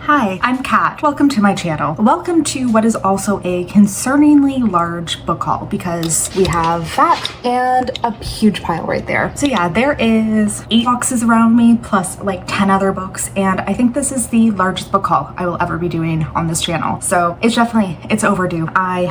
Hi, I'm Kat. Welcome to my channel. Welcome to what is also a concerningly large book haul because we have that and a huge pile right there. So yeah, there is 8 boxes around me plus like 10 other books, and I think this is the largest book haul I will ever be doing on this channel. So it's overdue. I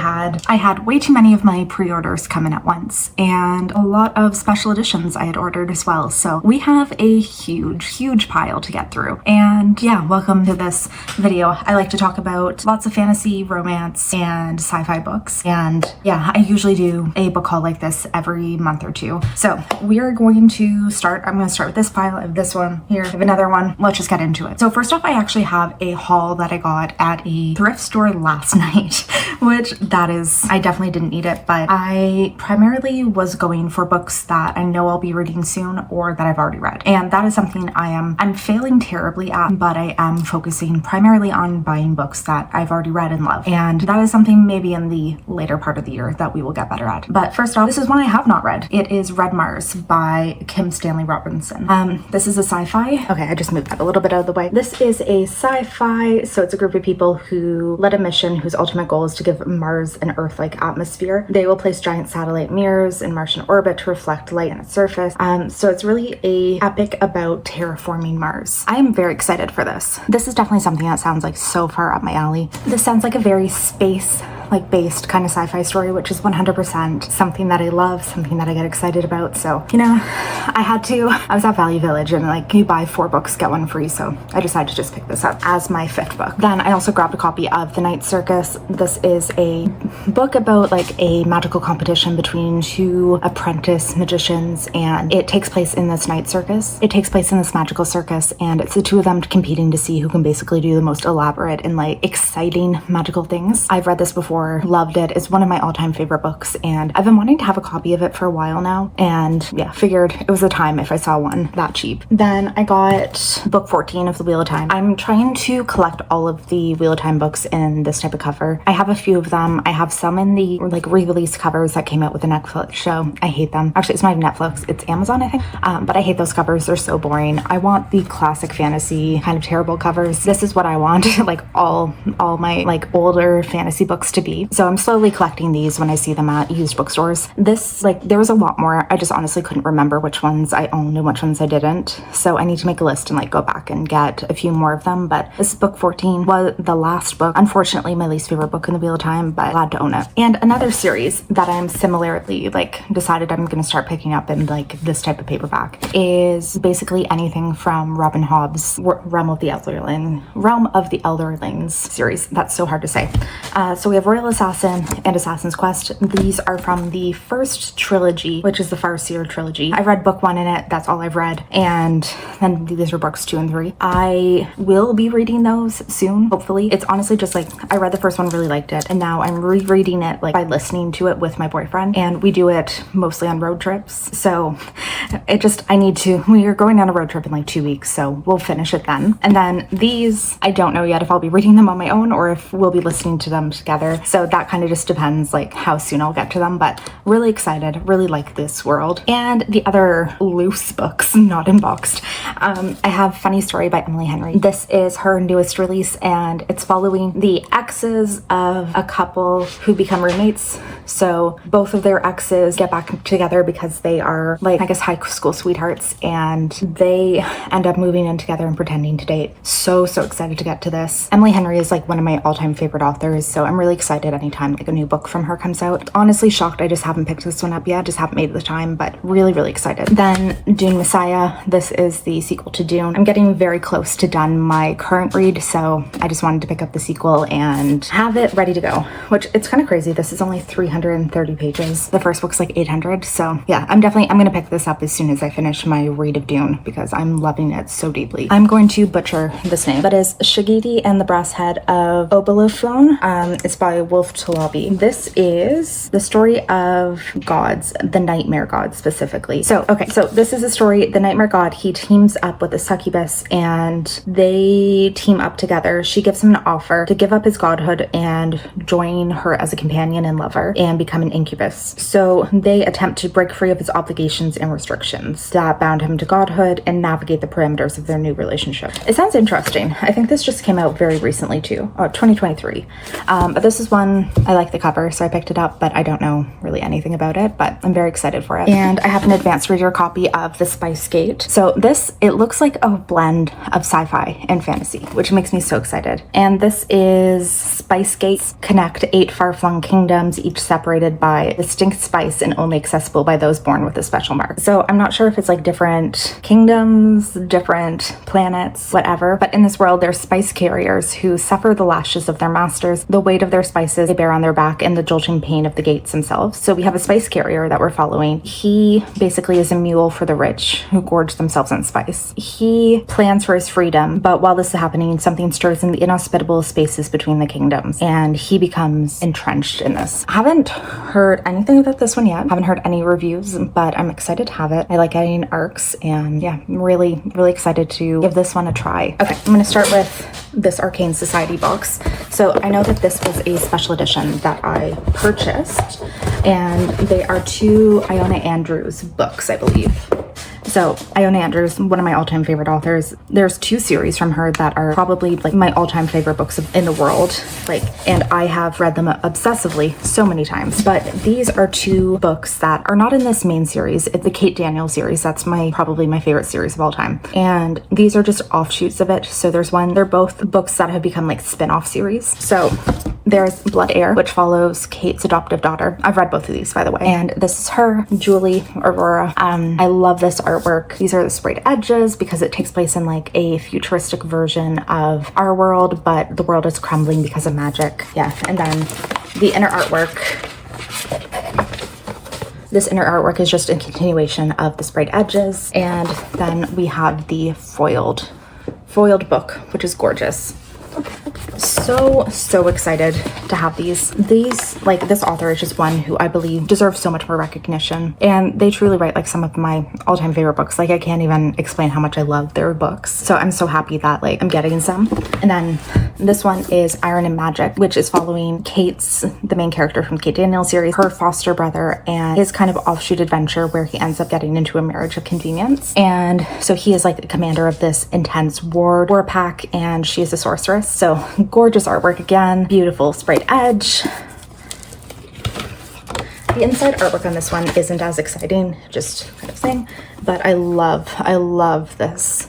had way too many of my pre-orders come in at once and a lot of special editions I had ordered as well. So we have a huge pile to get through. And yeah, welcome to this video. I like to talk about lots of fantasy, romance, and sci-fi books. And yeah, I usually do a book haul like this every month or two. So we are going to start. I'm going to start with this pile. I have this one here. I have another one. Let's just get into it. So first off, I actually have a haul that I got at a thrift store last night, which I definitely didn't need it, but I primarily was going for books that I know I'll be reading soon or that I've already read. And that is something I'm failing terribly at, but I am focusing primarily on buying books that I've already read and love. And that is something maybe in the later part of the year that we will get better at. But first off, this is one I have not read. It is Red Mars by Kim Stanley Robinson. This is a sci-fi. Okay, I just moved that a little bit out of the way. This is a sci-fi, so it's a group of people who led a mission whose ultimate goal is to give Mars an Earth-like atmosphere. They will place giant satellite mirrors in Martian orbit to reflect light on its surface. So it's really a epic about terraforming Mars. I am very excited for this. This is definitely something that sounds like so far up my alley. This sounds like a very based kind of sci-fi story, which is 100% something that I love, something that I get excited about. So, you know, I was at Value Village and like you buy 4 books, get one free. So I decided to just pick this up as my 5th book. Then I also grabbed a copy of The Night Circus. This is a book about like a magical competition between 2 apprentice magicians, and it takes place in this night circus. It takes place in this magical circus, and it's the 2 of them competing to see who can basically do the most elaborate and like exciting magical things. I've read this before, loved it. It's one of my all-time favorite books, and I've been wanting to have a copy of it for a while now, and yeah, figured it was the time if I saw one that cheap. Then I got book 14 of the Wheel of Time. I'm trying to collect all of the Wheel of Time books in this type of cover. I have a few of them. I have some in the like re-release covers that came out with the Netflix show. I hate them. Actually, it's not Netflix, it's Amazon, I think. But I hate those covers. They're so boring. I want the classic fantasy kind of terrible covers. This is what I want like all my like older fantasy books to be. So I'm slowly collecting these when I see them at used bookstores. This, like, there was a lot more. I just honestly couldn't remember which ones I owned and which ones I didn't. So I need to make a list and like go back and get a few more of them. But this book 14 was the last book. Unfortunately, my least favorite book in the Wheel of Time, but glad to own it. And another series that I'm similarly like decided I'm going to start picking up in like this type of paperback is basically anything from Robin Hobb's Realm of the Elderlings series. That's so hard to say. So we have Royal Assassin and Assassin's Quest. These are from the first trilogy, which is the Farseer trilogy. I read book 1 in it. That's all I've read. And then these are books 2 and 3. I will be reading those soon, hopefully. It's honestly just like, I read the first one, really liked it. And now I'm rereading it like by listening to it with my boyfriend. And we do it mostly on road trips. So we are going on a road trip in like 2 weeks. So we'll finish it then. And then these, I don't know yet if I'll be reading them on my own or if we'll be listening to them together. So that kind of just depends like how soon I'll get to them, but really excited, really like this world. And the other loose books, not unboxed, I have Funny Story by Emily Henry. This is her newest release, and it's following the exes of a couple who become roommates. So both of their exes get back together because they are like, I guess, high school sweethearts, and they end up moving in together and pretending to date. So excited to get to this. Emily Henry is like one of my all-time favorite authors, so I'm really excited anytime like a new book from her comes out. Honestly shocked I just haven't picked this one up yet, just haven't made the time, but really excited. Then Dune Messiah. This is the sequel to Dune. I'm getting very close to done my current read, so I just wanted to pick up the sequel and have it ready to go, which it's kind of crazy. This is only 330 pages. The first book's like 800, so yeah, I'm gonna pick this up as soon as I finish my read of Dune because I'm loving it so deeply. I'm going to butcher this name, but is Shigiti and the Brass Head of Obalufon. It's by Wolf Talabi. This is the story of gods, the nightmare gods specifically. So this is a story, the nightmare god, he teams up with a succubus and they team up together. She gives him an offer to give up his godhood and join her as a companion and lover. and become an incubus. So they attempt to break free of his obligations and restrictions that bound him to godhood and navigate the parameters of their new relationship. It sounds interesting. I think this just came out very recently too, 2023. But this is one, I like the cover, so I picked it up, but I don't know really anything about it, but I'm very excited for it. And I have an advanced reader copy of The Spice Gate. So this, it looks like a blend of sci-fi and fantasy, which makes me so excited. And this is Spice Gates connect 8 far-flung kingdoms, each separated by distinct spice and only accessible by those born with a special mark. So I'm not sure if it's like different kingdoms, different planets, whatever, but in this world there's spice carriers who suffer the lashes of their masters, the weight of their spices they bear on their back, and the jolting pain of the gates themselves. So we have a spice carrier that we're following. He basically is a mule for the rich who gorge themselves on spice. He plans for his freedom, but while this is happening, something stirs in the inhospitable spaces between the kingdoms, and he becomes entrenched in this. I haven't heard anything about this one yet. I haven't heard any reviews, but I'm excited to have it. I like getting arcs, and yeah, I'm really excited to give this one a try. Okay, I'm gonna start with this Arcane Society box. So I know that this was a special edition that I purchased, and they are 2 Iona Andrews books, I believe. So Iona Andrews, one of my all-time favorite authors. There's 2 series from her that are probably like my all-time favorite books in the world. And I have read them obsessively so many times. But these are 2 books that are not in this main series. It's the Kate Daniel series. That's probably my favorite series of all time. And these are just offshoots of it. So there's one, they're both books that have become like spin-off series. So there's Blood Heir, which follows Kate's adoptive daughter. I've read both of these, by the way. And this is her, Julie Aurora. I love this artwork. These are the sprayed edges because it takes place in like a futuristic version of our world, but the world is crumbling because of magic. Yeah, and then the inner artwork. This inner artwork is just a continuation of the sprayed edges. And then we have the foiled book, which is gorgeous. So excited to have these. Like, this author is just one who I believe deserves so much more recognition, and they truly write like some of my all-time favorite books. Like, I can't even explain how much I love their books, so I'm so happy that like I'm getting some. And then this one is Iron and Magic, which is following the main character from Kate Daniel series, her foster brother, and his kind of offshoot adventure where he ends up getting into a marriage of convenience. And so he is like the commander of this intense war pack, and she is a sorceress. So gorgeous artwork again, beautiful sprayed edge. The inside artwork on this one isn't as exciting, just kind of thing, but I love this.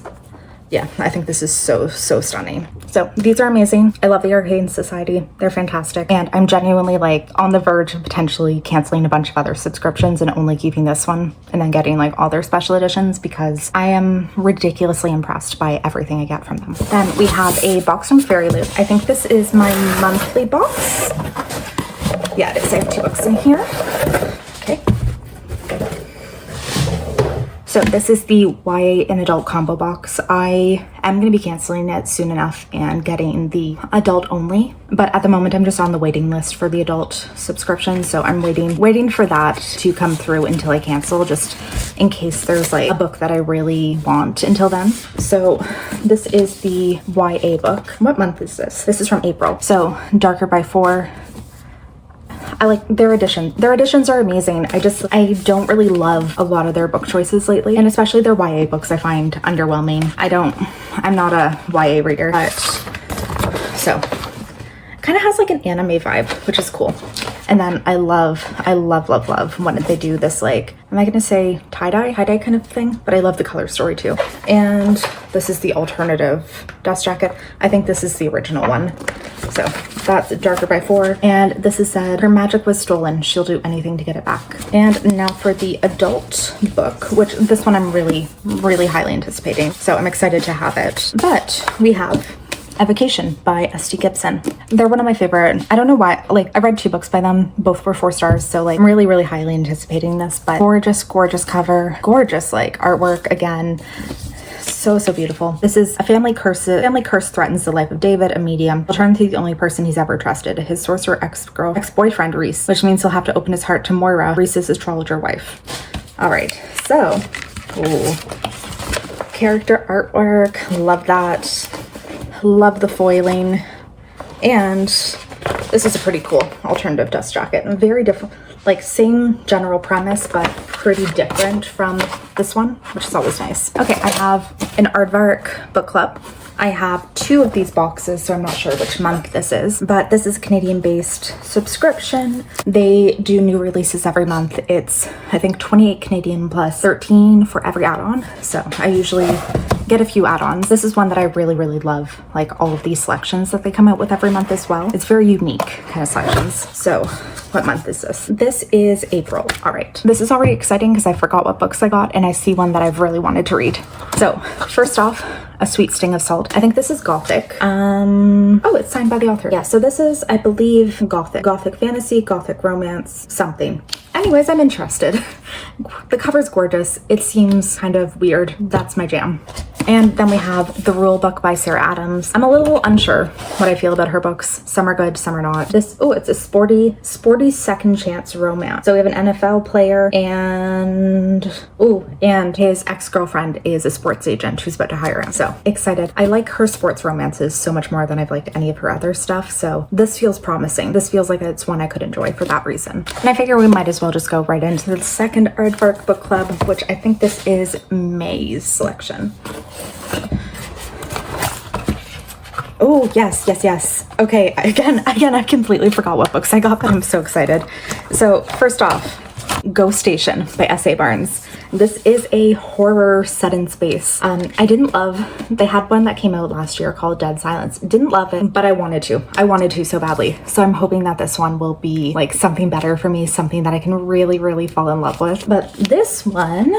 Yeah, I think this is so stunning. So these are amazing. I love the Arcane Society. They're fantastic. And I'm genuinely like on the verge of potentially canceling a bunch of other subscriptions and only keeping this one and then getting like all their special editions because I am ridiculously impressed by everything I get from them. Then we have a box from Fairy Loot. I think this is my monthly box. Yeah, it is. I have 2 books in here. Okay. So this is the YA and adult combo box. I am going to be canceling it soon enough and getting the adult only. But at the moment, I'm just on the waiting list for the adult subscription. So I'm waiting for that to come through until I cancel, just in case there's like a book that I really want until then. So this is the YA book. What month is this? This is from April. So Darker by 4. I like their edition. Their editions are amazing. I don't really love a lot of their book choices lately, and especially their YA books I find underwhelming. I'm not a YA reader, but so kind of has like an anime vibe, which is cool. And then I love when they do this, like, am I gonna say tie-dye kind of thing? But I love the color story too. And this is the alternative dust jacket. I think this is the original one. So that's Darker by 4. And this is said, her magic was stolen. She'll do anything to get it back. And now for the adult book, which this one I'm really highly anticipating. So I'm excited to have it. But we have A Vacation by S.T. Gibson. They're one of my favorite. I don't know why, like, I read 2 books by them. Both were 4 stars. So like, I'm really highly anticipating this, but gorgeous cover, gorgeous like artwork again. So beautiful. This is a family curse threatens the life of David, a medium. He'll turn to the only person he's ever trusted, his sorcerer ex-boyfriend Reese, which means he'll have to open his heart to Moira, Reese's astrologer wife. All right, so, character artwork, love that. Love the foiling. And This is a pretty cool alternative dust jacket. Very different, like same general premise, but pretty different from this one, which is always nice. Okay, I have an Aardvark book club. I have 2 of these boxes, so I'm not sure which month this is, but this is a Canadian-based subscription. They do new releases every month. It's, I think, 28 Canadian plus 13 for every add-on. So I usually get a few add-ons. This is one that I really, really love, like all of these selections that they come out with every month as well. It's very unique kind of selections. So what month is this? This is April. All right. This is already exciting because I forgot what books I got and I see one that I've really wanted to read. So first off, A Sweet Sting of Salt. I think this is Gothic. Oh, it's signed by the author. Yeah, so this is, I believe, Gothic. Gothic fantasy, Gothic romance, something. Anyways, I'm interested. The cover's gorgeous. It seems kind of weird. That's my jam. And then we have The Rule Book by Sarah Adams. I'm a little unsure what I feel about her books. Some are good, some are not. This, oh, it's a sporty second chance romance. So we have an NFL player and his ex-girlfriend is a sports agent who's about to hire him. So excited. I like her sports romances so much more than I've liked any of her other stuff. So this feels promising. This feels like it's one I could enjoy for that reason. And I figure we might as well just go right into the second Aardvark book club, which I think this is May's selection. Oh, yes. Okay, again, I completely forgot what books I got, but I'm so excited. So first off, Ghost Station by S.A. Barnes. This is a horror set in space. I didn't love, they had one that came out last year called Dead Silence. Didn't love it, but I wanted to so badly. So I'm hoping that this one will be like something better for me, something that I can really, really fall in love with. But this one,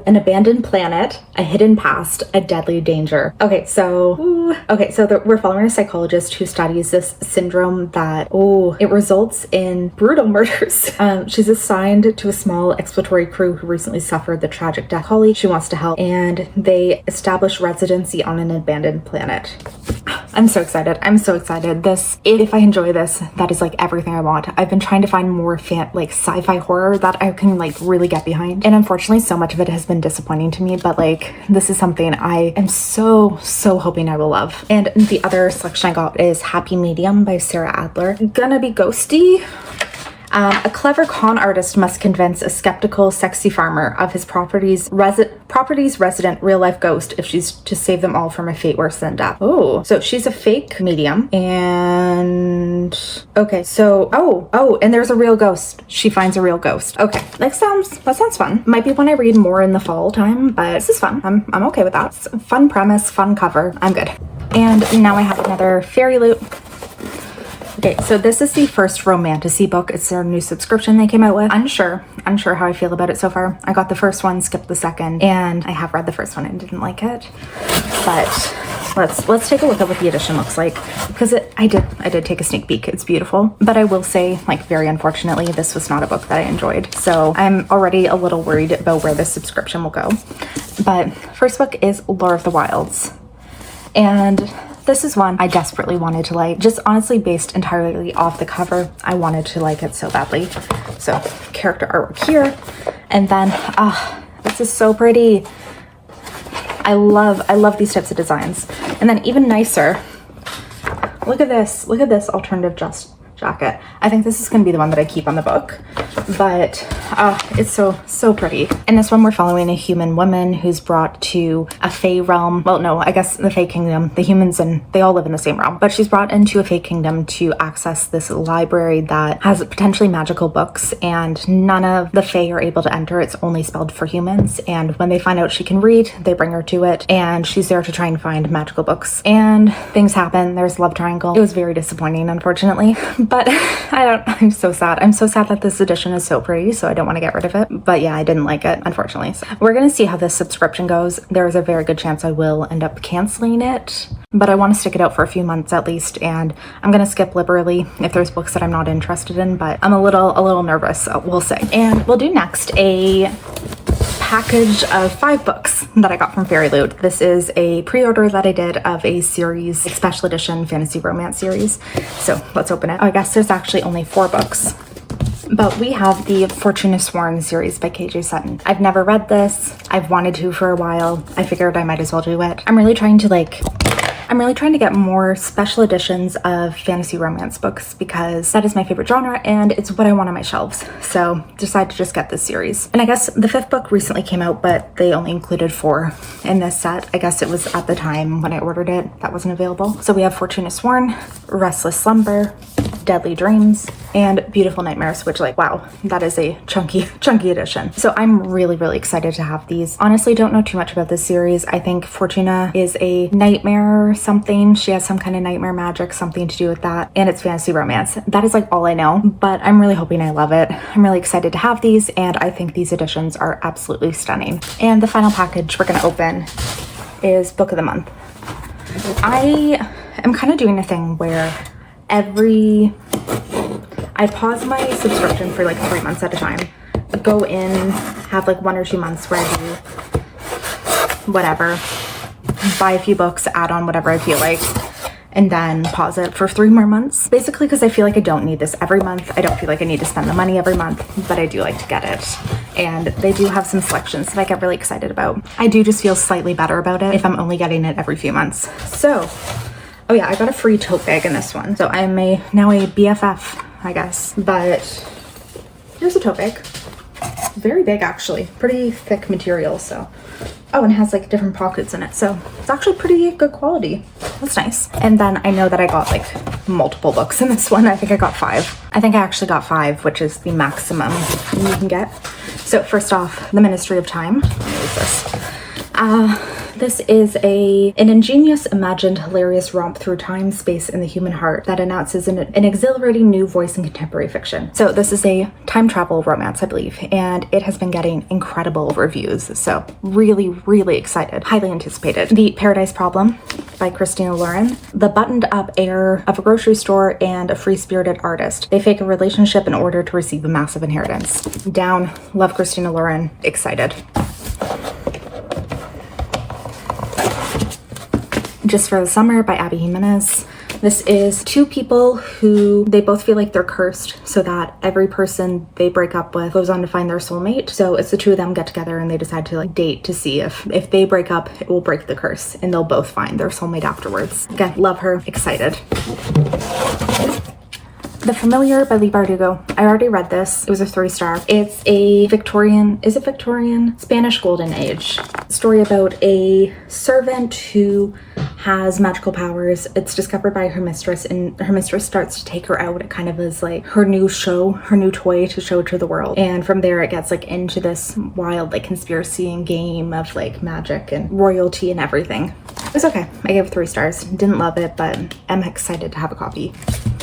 An Abandoned Planet, A Hidden Past, A Deadly Danger. Okay, so we're following a psychologist who studies this syndrome that, it results in brutal murders. She's assigned to a small exploratory crew who recently suffered the tragic death. Holly, she wants to help, and they establish residency on an abandoned planet. I'm so excited. This, if I enjoy this, that is like everything I want. I've been trying to find more sci-fi horror that I can like really get behind. And unfortunately, so much of it has been disappointing to me, but like this is something I am so hoping I will love. And the other selection I got is Happy Medium by Sarah Adler. Gonna be ghosty. A clever con artist must convince a skeptical, sexy farmer of his property's resident real-life ghost if she's to save them all from a fate worse than death. Oh, so she's a fake medium, and okay, so and there's a real ghost. She finds a real ghost. Okay, that sounds fun. Might be one I read more in the fall time, but this is fun. I'm okay with that. Fun premise, fun cover. I'm good. And now I have another Fairy Loot. Okay, so this is the first Romantasy book. It's their new subscription they came out with. Unsure how I feel about it so far. I got the first one, skipped the second, and I have read the first one and didn't like it. But let's take a look at what the edition looks like, because I did take a sneak peek. It's beautiful, but I will say, like, very unfortunately, this was not a book that I enjoyed. So I'm already a little worried about where this subscription will go. But first book is Lore of the Wilds, and this is one I desperately wanted to like, just honestly based entirely off the cover. I wanted to like it so badly. So character artwork here. And then, this is so pretty. I love these types of designs. And then even nicer, look at this alternative jacket. I think this is going to be the one that I keep on the book, but it's so pretty. In this one, we're following a human woman who's brought to a Fae realm. Well, no, I guess the Fae kingdom. The humans they all live in the same realm, but she's brought into a Fae kingdom to access this library that has potentially magical books, and none of the Fae are able to enter. It's only spelled for humans, and when they find out she can read, they bring her to it, and she's there to try and find magical books. And things happen. There's a love triangle. It was very disappointing, unfortunately. But I'm so sad. I'm so sad that this edition is so pretty, so I don't want to get rid of it. But yeah, I didn't like it, unfortunately. So we're going to see how this subscription goes. There is a very good chance I will end up canceling it, but I want to stick it out for a few months at least, and I'm going to skip liberally if there's books that I'm not interested in, but I'm a little nervous, we'll say. And we'll do next a package of 5 books that I got from Fairy Loot. This is a pre-order that I did of a series, a special edition fantasy romance series. So let's open it. I guess there's actually only 4 books. But we have the Fortuna Sworn series by KJ Sutton. I've never read this. I've wanted to for a while. I figured I might as well do it. I'm really trying to I'm really trying to get more special editions of fantasy romance books because that is my favorite genre and it's what I want on my shelves. So decided to just get this series. And I guess the 5th book recently came out, but they only included 4 in this set. I guess it was at the time when I ordered it that wasn't available. So we have Fortuna Sworn, Restless Slumber, Deadly Dreams, and Beautiful Nightmares, which, like, wow, that is a chunky edition. So I'm really excited to have these. Honestly, don't know too much about this series. I think Fortuna is a nightmare or something. She has some kind of nightmare magic, something to do with that, and it's fantasy romance. That is like all I know, but I'm really hoping I love it. I'm really excited to have these, and I think these editions are absolutely stunning. And the final package we're gonna open is Book of the Month. I am kind of doing a thing where I pause my subscription for like 3 months at a time, go in, have like 1 or 2 months where I do whatever, buy a few books, add on whatever I feel like, and then pause it for 3 more months. Basically because I feel like I don't need this every month. I don't feel like I need to spend the money every month, but I do like to get it. And they do have some selections that I get really excited about. I do just feel slightly better about it if I'm only getting it every few months. So, oh yeah, I got a free tote bag in this one. So I'm now a BFF, I guess. But here's a tote bag. Very big, actually. Pretty thick material, so. Oh, and it has like different pockets in it. So it's actually pretty good quality. That's nice. And then I know that I got like multiple books in this one. I think I got 5. I think I actually got 5, which is the maximum you can get. So first off, The Ministry of Time. What is this? This is an ingenious, imagined, hilarious romp through time, space, and the human heart that announces an exhilarating new voice in contemporary fiction. So this is a time travel romance, I believe, and it has been getting incredible reviews. So really excited, highly anticipated. The Paradise Problem by Christina Lauren. The buttoned up heir of a grocery store and a free-spirited artist. They fake a relationship in order to receive a massive inheritance. Down, love Christina Lauren, excited. Just for the Summer by Abby Jimenez. This is 2 people who they both feel like they're cursed, so that every person they break up with goes on to find their soulmate. So it's the 2 of them get together and they decide to like date to see if they break up, it will break the curse and they'll both find their soulmate afterwards. Again, love her, excited. The Familiar by Leigh Bardugo. I already read this. It was a 3-star. It's a Victorian Spanish Golden Age story about a servant who has magical powers. It's discovered by her mistress, and her mistress starts to take her out. It kind of is like her new toy to show to the world. And from there it gets like into this wild like conspiracy and game of like magic and royalty and everything. It was okay. I gave it 3 stars. Didn't love it, but I'm excited to have a copy.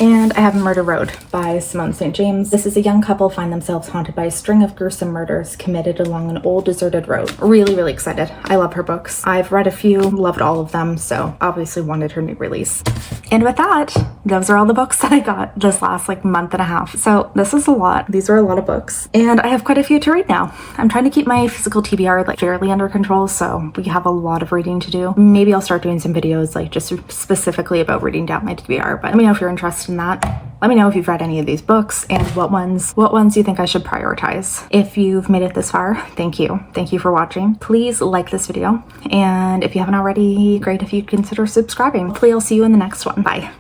And I have Murder Road by Simone St. James. This is a young couple find themselves haunted by a string of gruesome murders committed along an old deserted road. Really excited. I love her books. I've read a few, loved all of them, so obviously wanted her new release. And with that, those are all the books that I got this last like month and a half. So this is a lot. These are a lot of books. And I have quite a few to read now. I'm trying to keep my physical TBR like fairly under control, so we have a lot of reading to do. Maybe I'll start doing some videos like just specifically about reading down my TBR, but let me know if you're interested in that. Let me know if you've read any of these books and what ones you think I should prioritize. If you've made it this far, thank you. Thank you for watching. Please like this video. And if you haven't already, great if you'd consider subscribing. Hopefully I'll see you in the next one. Bye.